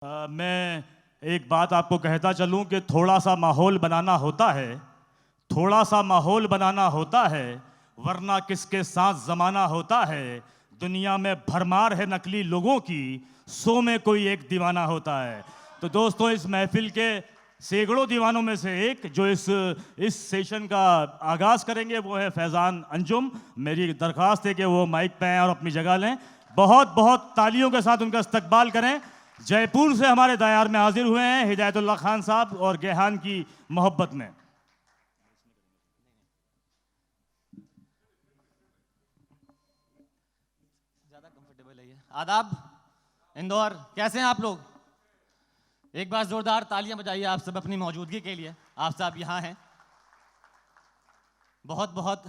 मैं एक बात आपको कहता चलूं कि थोड़ा सा माहौल बनाना होता है, थोड़ा सा माहौल बनाना होता है, वरना किसके साथ ज़माना होता है। दुनिया में भरमार है नकली लोगों की, 100 में कोई एक दीवाना होता है। तो दोस्तों, इस महफिल के सैकड़ों दीवानों में से एक जो इस सेशन का आगाज़ करेंगे वो है फैज़ान अंजुम। मेरी दरख्वास्त है कि वो माइक पे आएँ और अपनी जगह लें। बहुत बहुत तालियों के साथ उनका इस्तकबाल करें। जयपुर से हमारे दयार में हाजिर हुए हैं हिदायतुल्लाह खान साहब और गेहान की मोहब्बत में। ज़्यादा कंफर्टेबल है ये। आदाब इंदौर, कैसे हैं आप लोग? एक बार जोरदार तालियां बजाइए आप सब अपनी मौजूदगी के लिए। आप सब यहाँ हैं। बहुत बहुत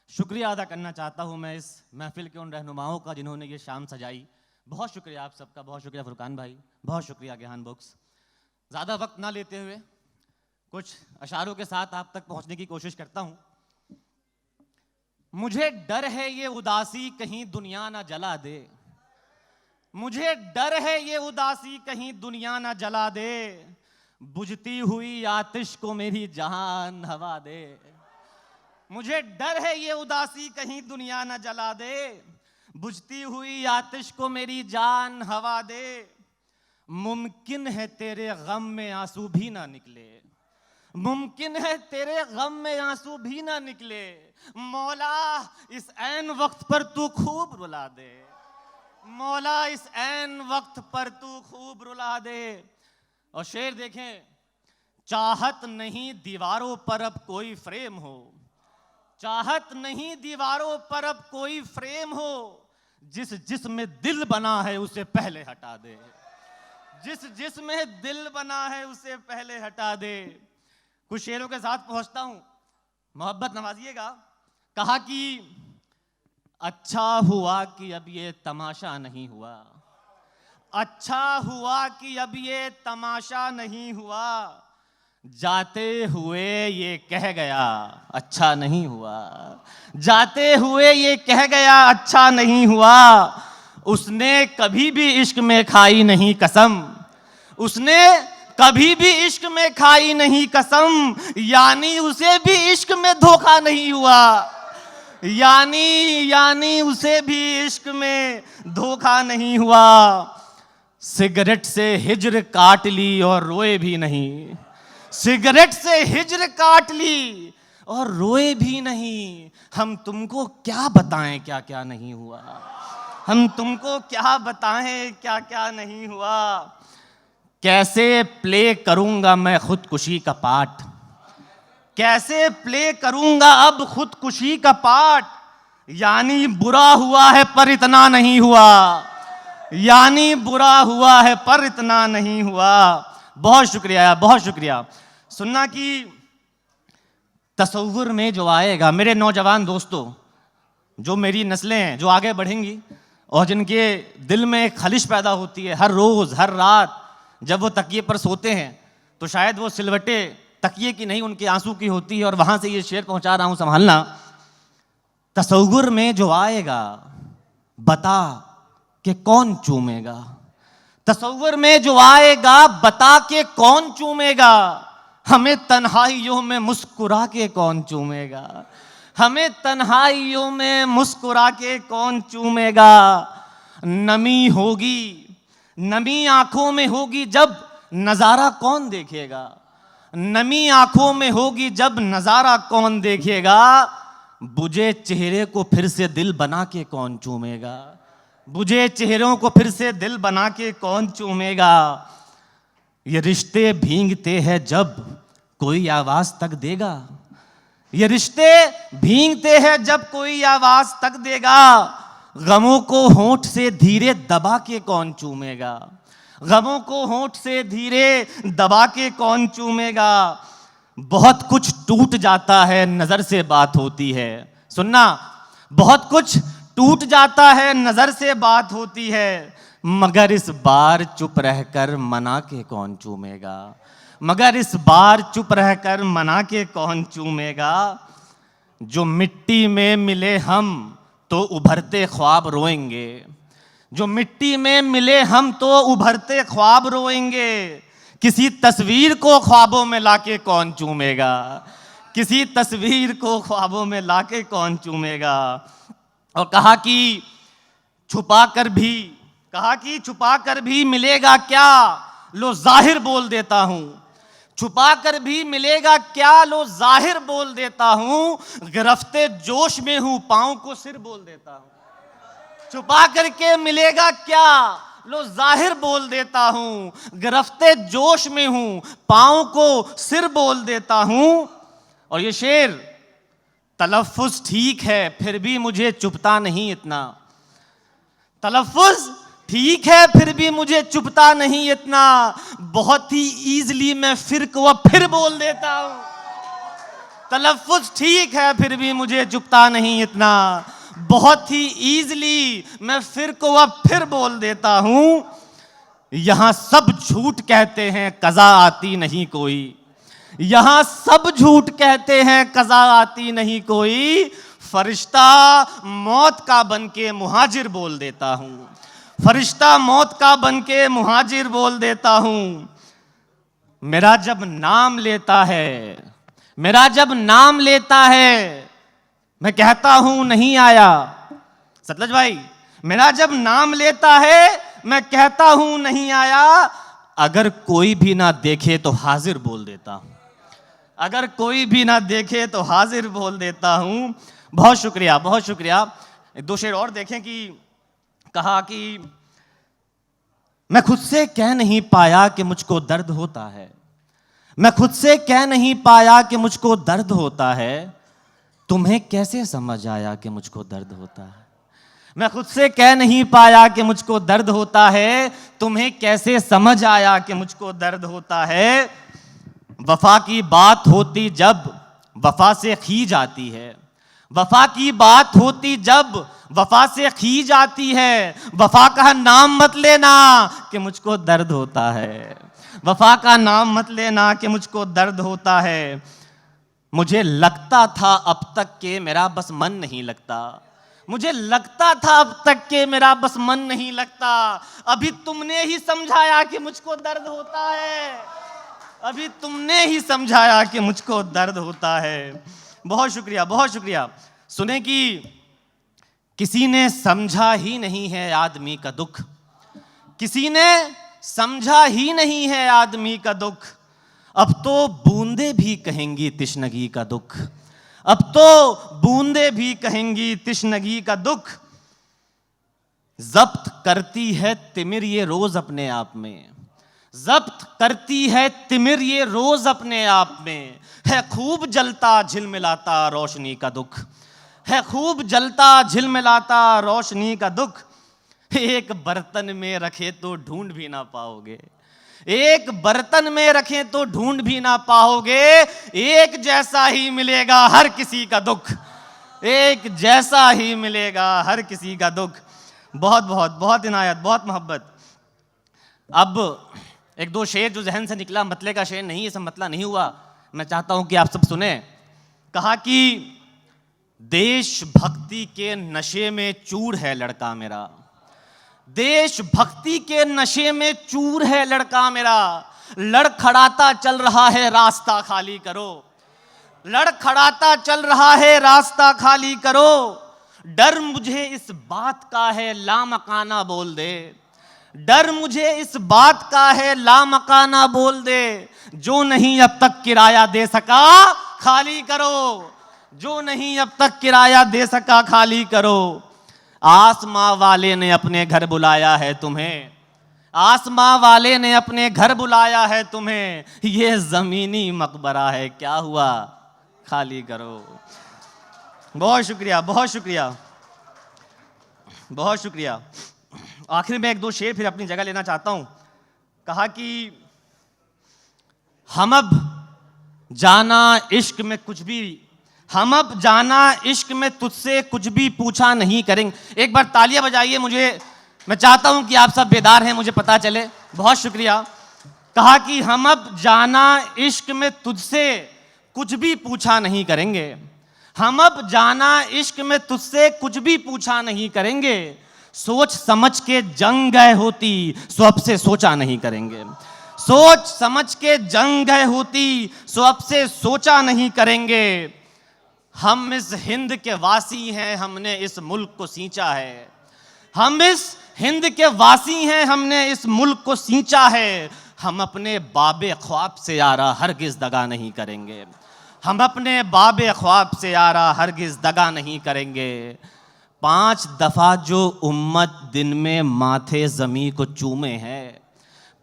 शुक्रिया अदा करना चाहता हूँ मैं इस महफिल के उन रहनुमाओं का जिन्होंने ये शाम सजाई। बहुत शुक्रिया आप सबका, बहुत शुक्रिया फुरकान भाई, बहुत शुक्रिया गेहान बुक्स। ज़्यादा वक्त ना लेते हुए कुछ अशारों के साथ आप तक पहुँचने की कोशिश करता हूँ। मुझे डर है ये उदासी कहीं दुनिया ना जला दे, मुझे डर है ये उदासी कहीं दुनिया ना जला दे, बुझती हुई आतिश को मेरी जान हवा दे। मुझे डर है ये उदासी कहीं दुनिया ना जला दे, बुझती हुई आतिश को मेरी जान हवा दे। मुमकिन है तेरे गम में आंसू भी ना निकले, मुमकिन है तेरे गम में आंसू भी ना निकले, मौला इस ऐन वक्त पर तू खूब रुला दे, मौला इस ऐन वक्त पर तू खूब रुला दे। और शेर देखें, चाहत नहीं दीवारों पर अब कोई फ्रेम हो, चाहत नहीं दीवारों पर अब कोई फ्रेम हो, जिस जिसमें दिल बना है उसे पहले हटा दे, जिस जिसमें दिल बना है उसे पहले हटा दे। कुछ शेरों के साथ पहुंचता हूं, मोहब्बत नवाजिएगा। कहा कि अच्छा हुआ कि अब ये तमाशा नहीं हुआ, अच्छा हुआ कि अब ये तमाशा नहीं हुआ, जाते हुए ये कह गया अच्छा नहीं हुआ, जाते हुए ये कह गया अच्छा नहीं हुआ। उसने कभी भी इश्क में खाई नहीं कसम, उसने कभी भी इश्क में खाई नहीं कसम, यानी उसे भी इश्क में धोखा नहीं हुआ, यानी उसे भी इश्क में धोखा नहीं हुआ। सिगरेट से हिज्र काट ली और रोए भी नहीं, सिगरेट से हिज्र काट ली और रोए भी नहीं। हम तुमको क्या बताएं क्या क्या नहीं हुआ, हम तुमको क्या बताएं क्या क्या नहीं हुआ। कैसे प्ले करूंगा मैं खुदकुशी का पार्ट, कैसे प्ले करूंगा अब खुदकुशी का पार्ट, यानी बुरा हुआ है पर इतना नहीं हुआ, यानी बुरा हुआ है पर इतना नहीं हुआ। बहुत शुक्रिया, बहुत शुक्रिया। सुनना कि तसव्वुर में जो आएगा, मेरे नौजवान दोस्तों, जो मेरी नस्लें हैं जो आगे बढ़ेंगी और जिनके दिल में एक खलिश पैदा होती है हर रोज हर रात जब वो तकिए पर सोते हैं, तो शायद वो सिलवटे तकिए की नहीं उनके आंसू की होती है। और वहां से ये शेर पहुंचा रहा हूं, संभालना। तसव्वुर में जो आएगा बता के कौन चूमेगा, तसव्वुर में जो आएगा बता के कौन चूमेगा, हमें तन्हाइयों में मुस्कुरा के कौन चूमेगा, हमें तन्हाइयों में मुस्कुरा के कौन चूमेगा। नमी होगी, नमी आंखों में होगी जब नजारा कौन देखेगा, नमी आंखों में होगी जब नजारा कौन देखेगा, बुझे चेहरे को फिर से दिल बना के कौन चूमेगा, बुझे चेहरों को फिर से दिल बना के कौन चूमेगा। ये रिश्ते भींगते हैं जब कोई आवाज तक देगा, ये रिश्ते भींगते हैं जब कोई आवाज तक देगा, गमों को होंठ से धीरे दबा के कौन चूमेगा, गमों को होंठ से धीरे दबा के कौन चूमेगा। बहुत कुछ टूट जाता है नजर से बात होती है, सुनना, बहुत कुछ टूट जाता है नजर से बात होती है, मगर इस बार चुप रहकर मना के कौन चूमेगा, मगर इस बार चुप रहकर मना के कौन चूमेगा। जो मिट्टी में मिले हम तो उभरते ख्वाब रोएंगे, जो मिट्टी में मिले हम तो उभरते ख्वाब रोएंगे, किसी तस्वीर को ख्वाबों में लाके कौन चूमेगा, किसी तस्वीर को ख्वाबों में लाके कौन चूमेगा। और कहा कि छुपा कर भी मिलेगा क्या, लो जाहिर बोल देता हूं, छुपा कर भी मिलेगा क्या, लो जाहिर बोल देता हूं, गिरफ्ते जोश में हूं, पांव को सिर बोल देता हूं। छुपा करके मिलेगा क्या, लो जाहिर बोल देता हूं, गिरफ्ते जोश में हूं, पांव को सिर बोल देता हूं। और ये शेर, तलफ्फुज ठीक है फिर भी मुझे चुभता नहीं इतना, तलफ्फुज ठीक है फिर भी मुझे चुभता नहीं इतना, बहुत ही ईजिली मैं फिर को फिर बोल देता हूं। तलफ्फुज ठीक है फिर भी मुझे चुभता नहीं इतना, बहुत ही ईजिली मैं फिर को फिर बोल देता हूं। यहां सब झूठ कहते हैं कज़ा आती नहीं कोई, यहां सब झूठ कहते हैं कज़ा आती नहीं कोई, फरिश्ता मौत का बनके मुहाजिर बोल देता हूं, फरिश्ता मौत का बनके मुहाजिर बोल देता हूं। मेरा जब नाम लेता है, मेरा जब नाम लेता है, मैं कहता हूं नहीं आया। सतलज भाई, मेरा जब नाम लेता है मैं कहता हूं नहीं आया, अगर कोई भी ना देखे तो हाजिर बोल देता हूं, अगर कोई भी ना देखे तो हाजिर बोल देता हूं। बहुत शुक्रिया, बहुत शुक्रिया। दो शेर और देखें कि कहा कि मैं खुद से कह नहीं पाया कि मुझको दर्द होता है, मैं खुद से कह नहीं पाया कि मुझको दर्द होता है, तुम्हें कैसे समझ आया कि मुझको दर्द होता है। मैं खुद से कह नहीं पाया कि मुझको दर्द होता है, तुम्हें कैसे समझ आया कि मुझको दर्द होता है। वफा की बात होती जब वफा से खी जाती है, वफा की बात होती जब वफा से खी जाती है, वफा का नाम मत लेना कि मुझको दर्द होता है, वफा का नाम मत लेना कि मुझको दर्द होता है। मुझे लगता था अब तक के मेरा बस मन नहीं लगता, मुझे लगता था अब तक के मेरा बस मन नहीं लगता, अभी तुमने ही समझाया कि मुझको दर्द होता है, अभी तुमने ही समझाया कि मुझको दर्द होता है। बहुत शुक्रिया, बहुत शुक्रिया। सुने कि किसी ने समझा ही नहीं है आदमी का दुख, किसी ने समझा ही नहीं है आदमी का दुख, अब तो बूंदे भी कहेंगी तिश्नगी का दुख, अब तो बूंदे भी कहेंगी तिश्नगी का दुख। जब्त करती है तिमिर ये रोज अपने आप में, जब्त करती है तिमिर ये रोज अपने आप में, है खूब जलता झिलमिलाता रोशनी का दुख, है खूब जलता झिलमिलाता रोशनी का दुख। एक बर्तन में रखे तो ढूंढ भी ना पाओगे, एक बर्तन में रखें तो ढूंढ भी ना पाओगे, एक जैसा ही मिलेगा हर किसी का दुख, एक जैसा ही मिलेगा हर किसी का दुख। बहुत बहुत बहुत इनायत, बहुत मोहब्बत। अब एक दो शेर जो जहन से निकला, मतले का शेर नहीं, ये सब मतला नहीं हुआ, मैं चाहता हूं कि आप सब सुने। कहा कि देशभक्ति के नशे में चूर है लड़का मेरा, देशभक्ति के नशे में चूर है लड़का मेरा, लड़खड़ाता चल रहा है रास्ता खाली करो, लड़खड़ाता चल रहा है रास्ता खाली करो, डर मुझे इस बात का है लामकाना बोल दे, डर मुझे इस बात का है लामकाना बोल दे, जो नहीं अब तक किराया दे सका खाली करो, जो नहीं अब तक किराया दे सका खाली करो। आसमां वाले ने अपने घर बुलाया है तुम्हें, आसमां वाले ने अपने घर बुलाया है तुम्हें, ये जमीनी मकबरा है क्या हुआ खाली करो। बहुत शुक्रिया, बहुत शुक्रिया, बहुत शुक्रिया। आखिर में एक दो शेर फिर अपनी जगह लेना चाहता हूं। कहा कि हम अब जाना इश्क में कुछ भी, हम अब जाना इश्क में तुझसे कुछ भी पूछा नहीं करेंगे। एक बार तालियां बजाइए, मुझे, मैं चाहता हूं कि आप सब बेदार हैं, मुझे पता चले। बहुत शुक्रिया। कहा कि हम अब जाना इश्क में तुझसे कुछ भी पूछा नहीं करेंगे, हम अब जाना इश्क में तुझसे कुछ भी पूछा नहीं करेंगे, सोच समझ के जंग गए होती सो अब से सोचा नहीं करेंगे। सोच समझ के जंग गए होती सो अब से सोचा नहीं करेंगे। हम इस हिंद के वासी हैं, हमने इस मुल्क को सींचा है। हम इस हिंद के वासी हैं, हमने इस मुल्क को सींचा है। हम अपने बाबे ख्वाब से यारा हरगिज दगा नहीं करेंगे। हम अपने बाबे ख्वाब से यारा हरगिज दगा नहीं करेंगे। 5 दफा जो उम्मत दिन में माथे जमी को चूमे है,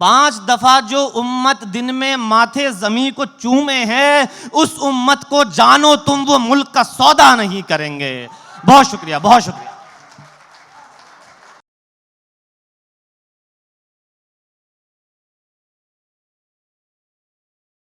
5 दफा जो उम्मत दिन में माथे जमी को चूमे है, उस उम्मत को जानो तुम वो मुल्क का सौदा नहीं करेंगे। बहुत शुक्रिया, बहुत शुक्रिया।